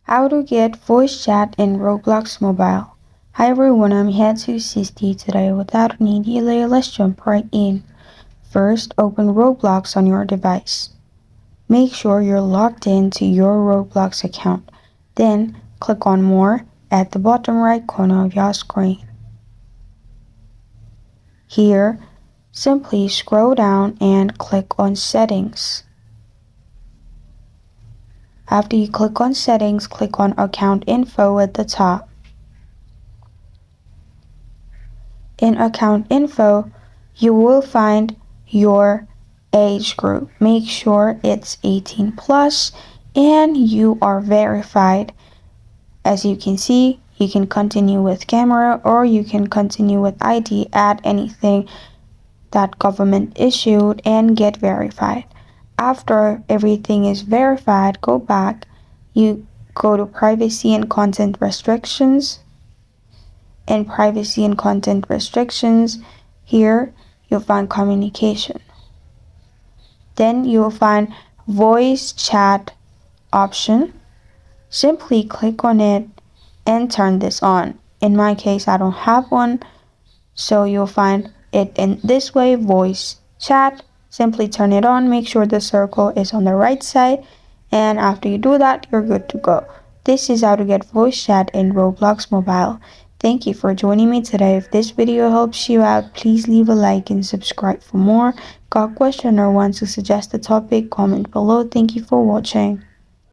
How to get voice chat in Roblox Mobile. Hi everyone, I'm here to assist you today. Without any delay, let's jump right in. First, open Roblox on your device. Make sure you're logged in to your Roblox account. Then, click on More at the bottom right corner of your screen. Here, simply scroll down and click on Settings. After you click on Settings, click on Account Info at the top. In Account Info, you will find your age group. Make sure it's 18 plus and you are verified. As you can see, you can continue with camera or you can continue with ID, add anything that government issued and get verified. After everything is verified, go back, you go to Privacy and Content Restrictions. In Privacy and Content Restrictions, here you'll find Communication. Then you'll find Voice Chat option. Simply click on it and turn this on. In my case, I don't have one, so you'll find it in this way, Voice Chat. Simply turn it on, make sure the circle is on the right side, and after you do that, you're good to go. This is how to get voice chat in Roblox Mobile. Thank you for joining me today. If this video helps you out, please leave a like and subscribe for more. Got a question or want to suggest a topic? Comment below. Thank you for watching.